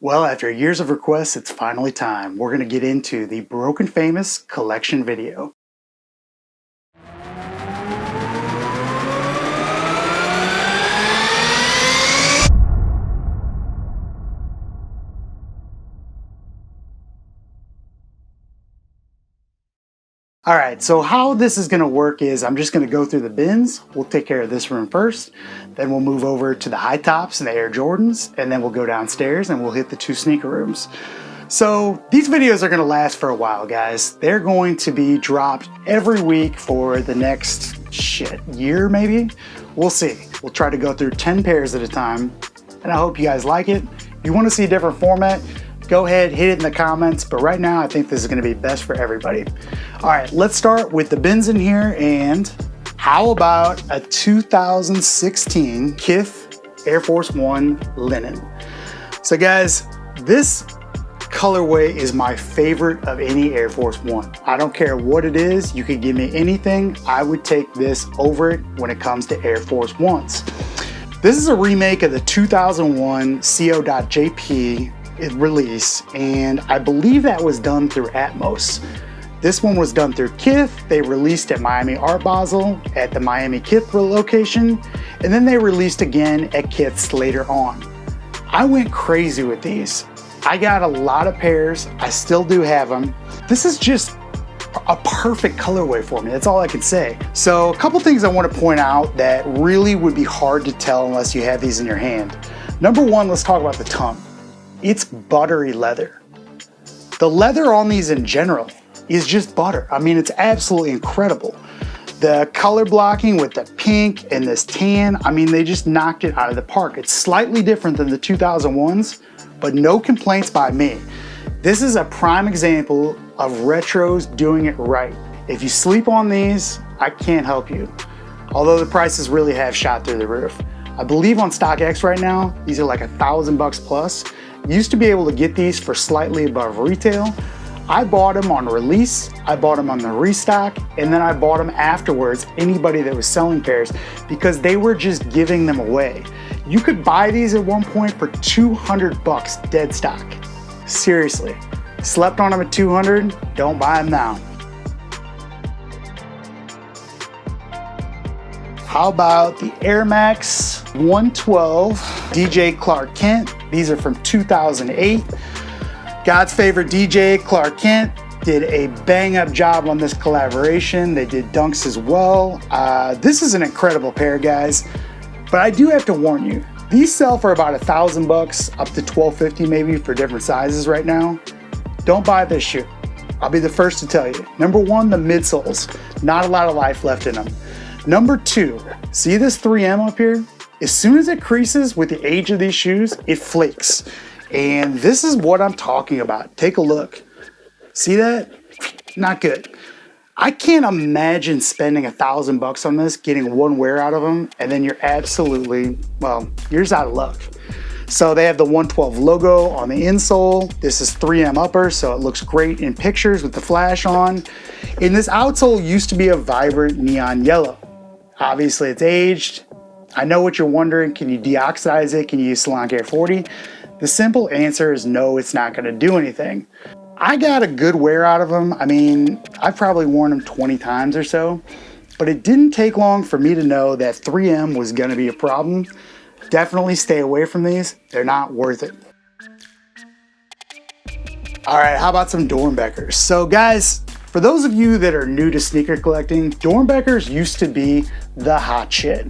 Well, after years of requests, it's finally time. We're going to get into the Broken Famous collection video. All right, so how this is gonna work is I'm just gonna go through the bins. We'll take care of this room first. Then we'll move over to the high tops and the Air Jordans, and then we'll go downstairs and we'll hit the 2 sneaker rooms. So these videos are gonna last for a while, guys. They're going to be dropped every week for the next, year maybe? We'll see. We'll try to go through 10 pairs at a time, and I hope you guys like it. If you wanna see a different format, go ahead, hit it in the comments, but right now I think this is gonna be best for everybody. All right, let's start with the bins in here, and how about a 2016 Kith Air Force One linen? So guys, this colorway is my favorite of any Air Force One. I don't care what it is, you could give me anything, I would take this over it when it comes to Air Force Ones. This is a remake of the 2001 CO.JP release, and I believe that was done through Atmos. This one was done through Kith. They released at Miami Art Basel at the Miami Kith location, and then they released again at Kith's later on. I went crazy with these. I got a lot of pairs. I still do have them. This is just a perfect colorway for me. That's all I can say. So a couple things I want to point out that really would be hard to tell unless you have these in your hand. Number one, let's talk about the tongue. It's buttery leather. The leather on these in general is just butter. I mean, it's absolutely incredible. The color blocking with the pink and this tan, I mean, they just knocked it out of the park. It's slightly different than the 2001s, but no complaints by me. This is a prime example of retros doing it right. If you sleep on these, I can't help you. Although the prices really have shot through the roof. I believe on StockX right now, these are like $1,000 plus. Used to be able to get these for slightly above retail. I bought them on release, I bought them on the restock, and then I bought them afterwards, anybody that was selling pairs, because they were just giving them away. You could buy these at one point for $200 dead stock. Seriously, slept on them at 200, don't buy them now. How about the Air Max 112 DJ Clark Kent? These are from 2008. God's favorite DJ, Clark Kent, did a bang up job on this collaboration. They did dunks as well. This is an incredible pair, guys, but I do have to warn you, these sell for about $1,000 up to $1,250 maybe for different sizes right now. Don't buy this shoe. I'll be the first to tell you. Number one, the midsoles. Not a lot of life left in them. Number two, see this 3M up here? As soon as it creases with the age of these shoes, it flakes. And this is what I'm talking about. Take a look. See that? Not good. I can't imagine spending $1,000 on this, getting one wear out of them, and then you're absolutely, well, you're just out of luck. So they have the 112 logo on the insole. This is 3M upper, so it looks great in pictures with the flash on. And this outsole used to be a vibrant neon yellow. Obviously it's aged. I know what you're wondering, can you deoxidize it? Can you use Salon Care 40? The simple answer is no, it's not gonna do anything. I got a good wear out of them. I mean, I've probably worn them 20 times or so, but it didn't take long for me to know that 3M was gonna be a problem. Definitely stay away from these. They're not worth it. All right, how about some Dornbeckers? So guys, for those of you that are new to sneaker collecting, Dornbeckers used to be the hot shit.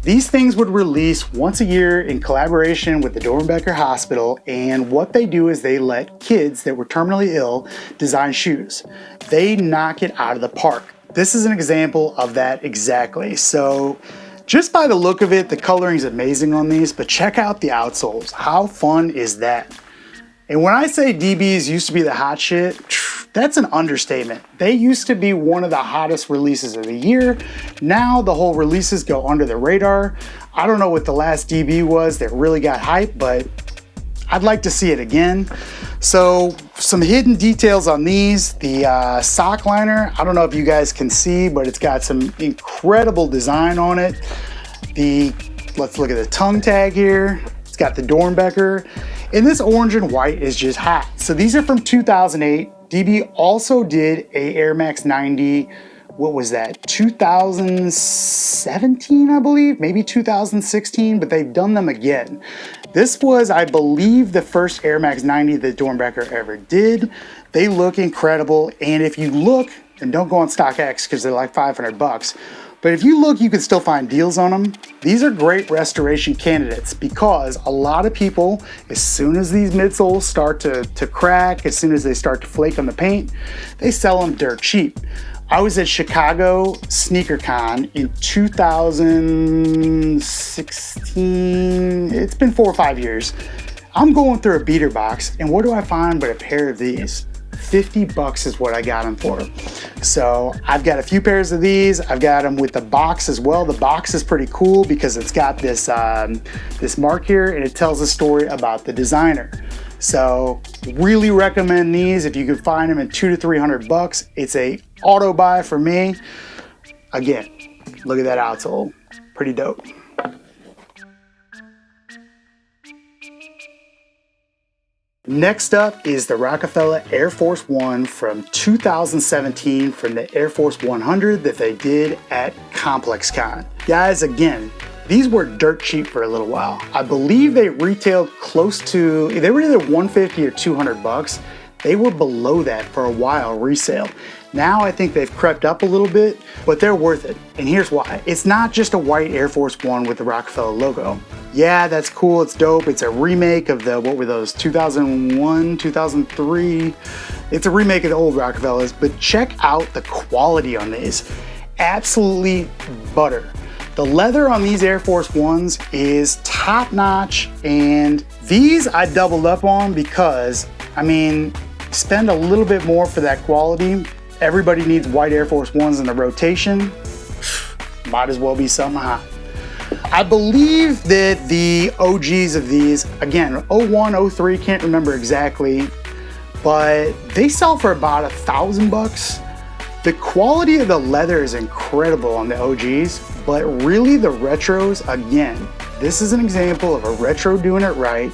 These things would release once a year in collaboration with the Dornbecker Hospital, and what they do is they let kids that were terminally ill design shoes. They knock it out of the park. This is an example of that exactly. So just by the look of it, the coloring is amazing on these, but check out the outsoles. How fun is that? And when I say DBs used to be the hot shit, that's an understatement. They used to be one of the hottest releases of the year. Now the whole releases go under the radar. I don't know what the last DB was that really got hyped, but I'd like to see it again. So some hidden details on these. The sock liner, I don't know if you guys can see, but it's got some incredible design on it. Let's look at the tongue tag here. It's got the Dornbecker. And this orange and white is just hot. So these are from 2008. DB also did a Air Max 90, what was that, 2017, I believe, maybe 2016, but they've done them again. This was, I believe, the first Air Max 90 that Dornbecker ever did. They look incredible, and if you look, and don't go on StockX because they're like 500 bucks, but if you look, you can still find deals on them. These are great restoration candidates because a lot of people, as soon as these midsoles start to crack, as soon as they start to flake on the paint, they sell them dirt cheap. I was at Chicago SneakerCon in 2016. It's been 4 or 5 years. I'm going through a beater box, and what do I find but a pair of these? 50 bucks is what I got them for. So I've got a few pairs of these. I've got them with the box as well. The box is pretty cool because it's got this, this mark here, and it tells a story about the designer. So really recommend these if you can find them at 200 to 300 bucks. It's a auto buy for me. Again, look at that outsole, pretty dope. Next up is the Rockefeller Air Force One from 2017 from the Air Force 100 that they did at ComplexCon. Guys, again, these were dirt cheap for a little while. I believe they retailed close to, they were either 150 or 200 bucks. They were below that for a while resale. Now I think they've crept up a little bit, but they're worth it. And here's why. It's not just a white Air Force One with the Rockefeller logo. Yeah, that's cool, it's dope. It's a remake of the, what were those, 2001, 2003? It's a remake of the old Rockefellers, but check out the quality on these. Absolutely butter. The leather on these Air Force Ones is top notch, and these I doubled up on because, I mean, spend a little bit more for that quality. Everybody needs white Air Force Ones in the rotation. Might as well be something hot. I believe that the OGs of these, again, 01, 03, can't remember exactly, but they sell for about $1,000. The quality of the leather is incredible on the OGs, but really the retros, again, this is an example of a retro doing it right.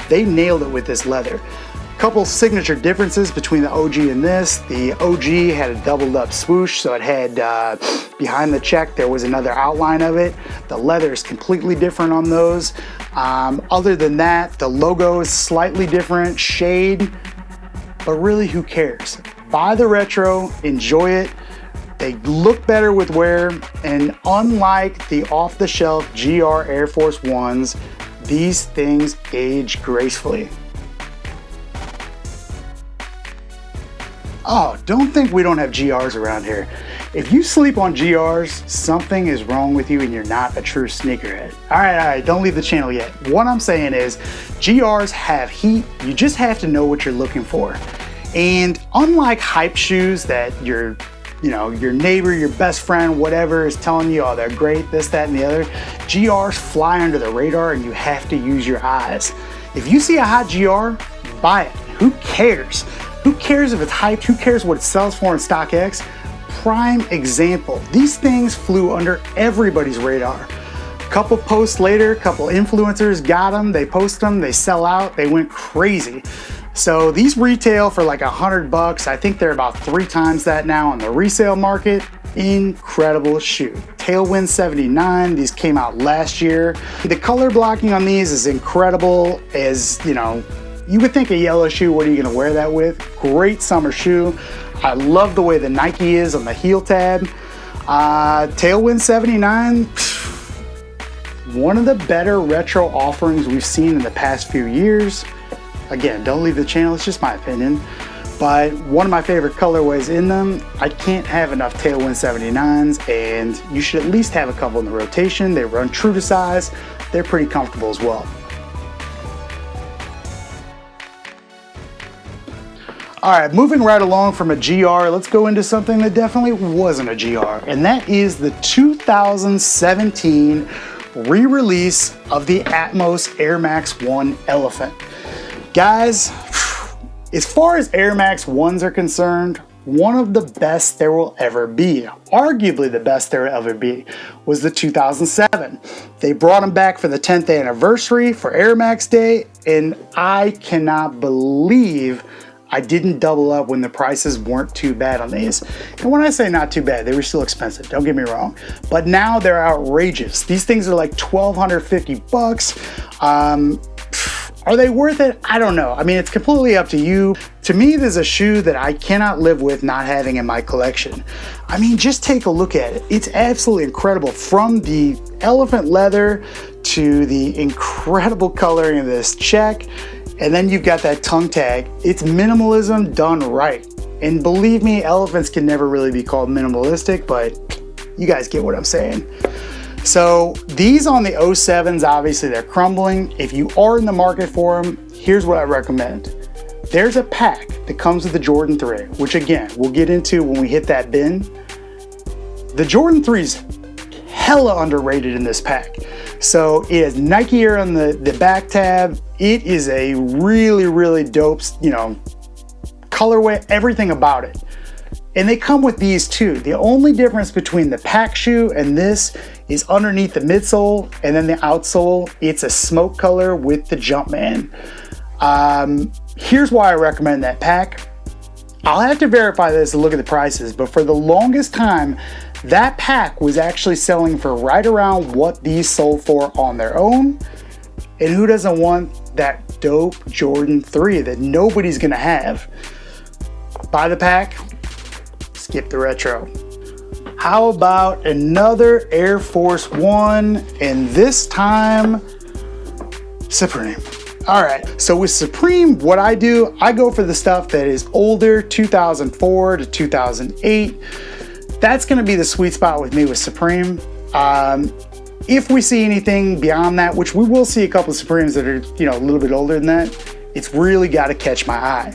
They nailed it with this leather. Couple signature differences between the OG and this. The OG had a doubled up swoosh, so it had behind the check there was another outline of it. The leather is completely different on those. Other than that, the logo is slightly different shade, but really who cares? Buy the retro, enjoy it. They look better with wear, and unlike the off-the-shelf GR Air Force Ones, these things age gracefully. Oh, don't think we don't have GRs around here. If you sleep on GRs, something is wrong with you and you're not a true sneakerhead. All right, don't leave the channel yet. What I'm saying is, GRs have heat. You just have to know what you're looking for. And unlike hype shoes that your neighbor, your best friend, whatever is telling you, oh, they're great, this, that, and the other, GRs fly under the radar and you have to use your eyes. If you see a hot GR, buy it. Who cares? Who cares if it's hyped? Who cares what it sells for in StockX? Prime example. These things flew under everybody's radar. Couple posts later, couple influencers got them, they post them, they sell out, they went crazy. So these retail for like $100. I think they're about 3 times that now on the resale market. Incredible shoe. Tailwind 79, these came out last year. The color blocking on these is incredible. As you know, you would think a yellow shoe, what are you gonna wear that with? Great summer shoe. I love the way the Nike is on the heel tab. Tailwind 79, one of the better retro offerings we've seen in the past few years. Again, don't leave the channel, it's just my opinion. But one of my favorite colorways in them. I can't have enough Tailwind 79s, and you should at least have a couple in the rotation. They run true to size. They're pretty comfortable as well. All right, moving right along from a GR, let's go into something that definitely wasn't a GR, and that is the 2017 re-release of the Atmos Air Max 1 Elephant. Guys, as far as Air Max 1s are concerned, one of the best there will ever be, arguably the best there will ever be, was the 2007. They brought them back for the 10th anniversary for Air Max Day, and I cannot believe I didn't double up when the prices weren't too bad on these. And when I say not too bad, they were still expensive, don't get me wrong. But now they're outrageous. These things are like $1,250. Are they worth it? I don't know. I mean, it's completely up to you. To me, there's a shoe that I cannot live with not having in my collection. I mean, just take a look at it. It's absolutely incredible. From the elephant leather to the incredible coloring of this check, and then you've got that tongue tag. It's minimalism done right. And believe me, elephants can never really be called minimalistic, but you guys get what I'm saying. So these on the 07s, obviously they're crumbling. If you are in the market for them, here's what I recommend. There's a pack that comes with the Jordan 3, which again, we'll get into when we hit that bin. The Jordan 3's hella underrated in this pack. So it has Nike Air on the back tab. It is a really, really dope, colorway, everything about it. And they come with these too. The only difference between the pack shoe and this is underneath the midsole, and then the outsole, it's a smoke color with the Jumpman. Here's why I recommend that pack. I'll have to verify this and look at the prices, but for the longest time, that pack was actually selling for right around what these sold for on their own. And who doesn't want that dope Jordan 3 that nobody's gonna have? Buy the pack, skip the retro. How about another Air Force One, and this time, Supreme. All right, so with Supreme, what I do, I go for the stuff that is older, 2004 to 2008. That's gonna be the sweet spot with me with Supreme. If we see anything beyond that, which we will see a couple of Supremes that are, a little bit older than that, it's really gotta catch my eye.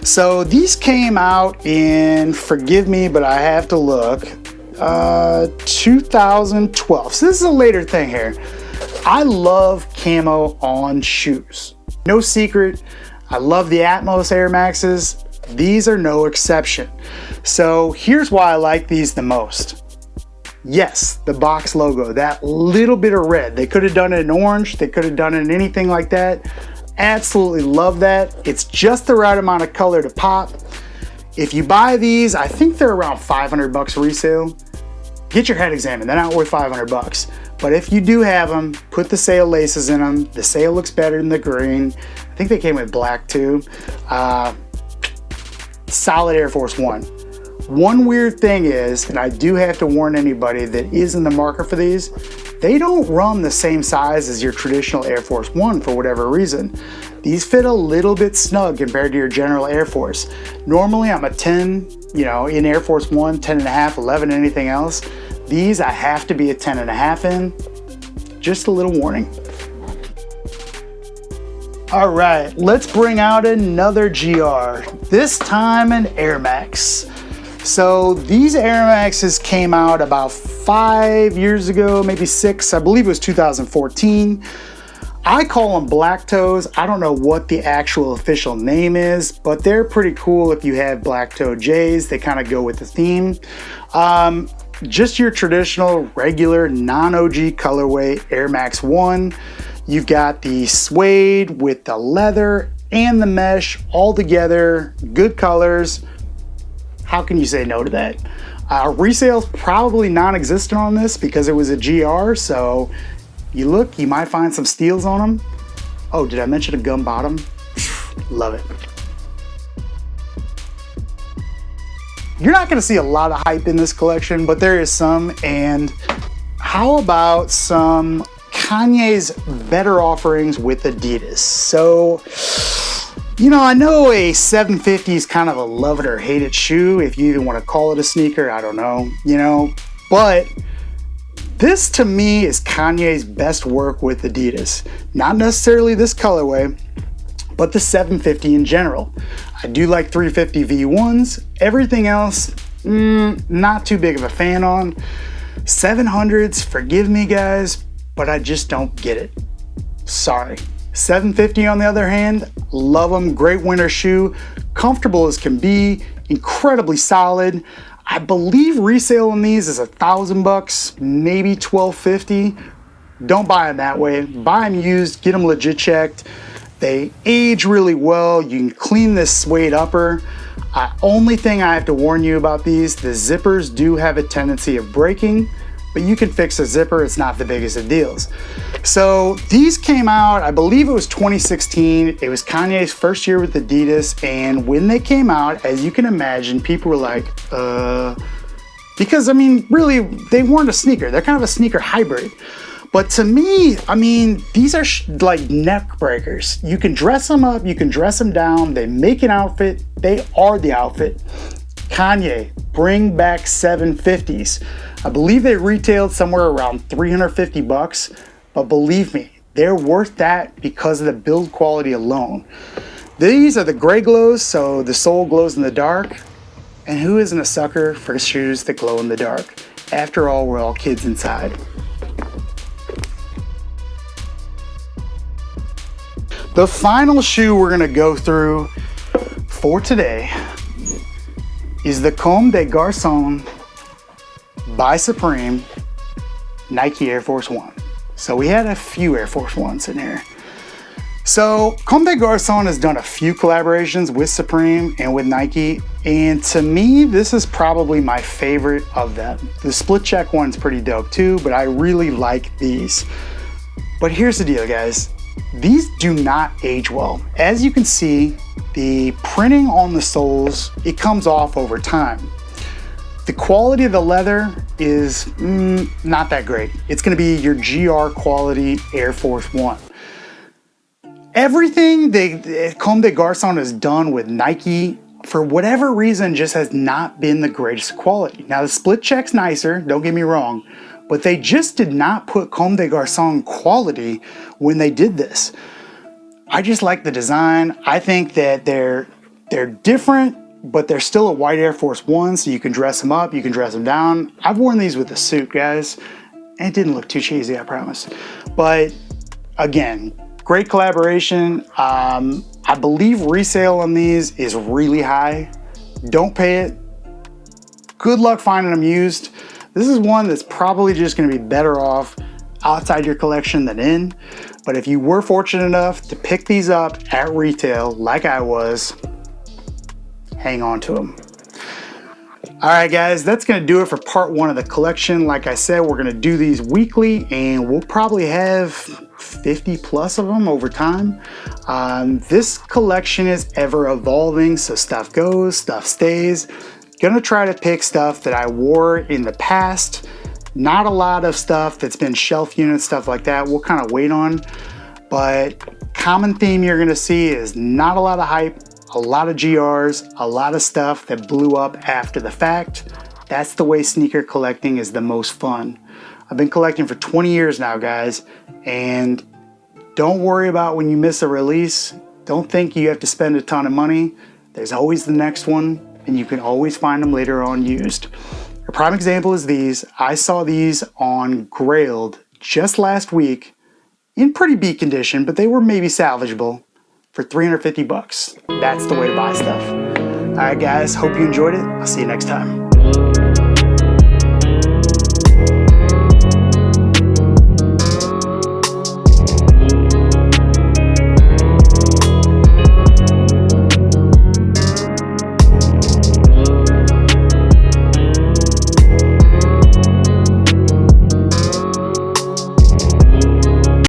So these came out in, forgive me, but I have to look, 2012. So this is a later thing here. I love camo on shoes. No secret, I love the Atmos Air Maxes. These are no exception. So here's why I like these the most. Yes, the box logo, that little bit of red. They could have done it in orange, they could have done it in anything like that. Absolutely love that. It's just the right amount of color to pop. If you buy these, I think they're around 500 bucks resale. Get your head examined, they're not worth 500 bucks. But if you do have them, put the sail laces in them. The sail looks better than the green. I think they came with black too. Solid Air Force One. One weird thing is, and I do have to warn anybody that is in the market for these, they don't run the same size as your traditional Air Force One for whatever reason. These fit a little bit snug compared to your general Air Force. Normally I'm a 10, in Air Force One, 10 and a half, 11, anything else. These I have to be a 10 and a half in. Just a little warning. All right, let's bring out another GR. This time an Air Max. So these Air Maxes came out about 5 years ago, maybe 6. I believe it was 2014. I call them black toes. I don't know what the actual official name is, but they're pretty cool if you have black toe J's. They kind of go with the theme. Just your traditional, regular, non-OG colorway Air Max 1. You've got the suede with the leather and the mesh all together, good colors. How can you say no to that? Resale's probably non-existent on this because it was a GR, so you look, you might find some steals on them. Oh, did I mention a gum bottom? Love it. You're not gonna see a lot of hype in this collection, but there is some. And how about some Kanye's better offerings with Adidas? So, I know a 750 is kind of a love it or hate it shoe, if you even want to call it a sneaker, I don't know, but this to me is Kanye's best work with Adidas. Not necessarily this colorway, but the 750 in general. I do like 350 V1s. Everything else, not too big of a fan on. 700s, forgive me guys, but I just don't get it. Sorry. 750 on the other hand, love them, great winter shoe, comfortable as can be, incredibly solid. I believe resale on these is $1,000, maybe $1,250. Don't buy them that way. Buy them used, get them legit checked. They age really well. You can clean this suede upper. Only thing I have to warn you about these, the zippers do have a tendency of breaking, but you can fix a zipper. It's not the biggest of deals. So these came out, I believe it was 2016. It was Kanye's first year with Adidas. And when they came out, as you can imagine, people were like, because I mean, really, they weren't a sneaker. They're kind of a sneaker hybrid. But to me, I mean, these are like neck breakers. You can dress them up, you can dress them down. They make an outfit. They are the outfit. Kanye, bring back 750s. I believe they retailed somewhere around $350, but believe me, they're worth that because of the build quality alone. These are the gray glows, so the sole glows in the dark. And who isn't a sucker for shoes that glow in the dark? After all, we're all kids inside. The final shoe we're gonna go through for today is the Comme des Garçons by Supreme Nike Air Force One. So we had a few Air Force Ones in here. So Comme des Garçons has done a few collaborations with Supreme and with Nike, and to me, this is probably my favorite of them. The split check one's pretty dope too, but I really like these. But here's the deal, guys. These do not age well. As you can see, the printing on the soles, it comes off over time. The quality of the leather is not that great. It's gonna be your GR quality Air Force One. Everything Comme des Garçons has done with Nike, for whatever reason, just has not been the greatest quality. Now the split check's nicer, don't get me wrong, but they just did not put Comme des Garçons quality when they did this. I just like the design. I think that they're different, but they're still a white Air Force One, so you can dress them up, you can dress them down. I've worn these with a suit, guys, and it didn't look too cheesy, I promise. But again, great collaboration. I believe resale on these is really high. Don't pay it. Good luck finding them used. This is one that's probably just gonna be better off outside your collection than in. But if you were fortunate enough to pick these up at retail, like I was, hang on to them. All right, guys, that's gonna do it for part one of the collection. Like I said, we're gonna do these weekly and we'll probably have 50 plus of them over time. This collection is ever evolving, so stuff goes, stuff stays. Gonna try to pick stuff that I wore in the past. Not a lot of stuff that's been shelf units, stuff like that. We'll kind of wait on, but common theme you're gonna see is not a lot of hype, a lot of GRs, a lot of stuff that blew up after the fact. That's the way sneaker collecting is the most fun. I've been collecting for 20 years now, guys, and don't worry about when you miss a release. Don't think you have to spend a ton of money. There's always the next one, and you can always find them later on used. A prime example is these. I saw these on Grailed just last week in pretty beat condition, but they were maybe salvageable for $350. That's the way to buy stuff. All right, guys, hope you enjoyed it. I'll see you next time.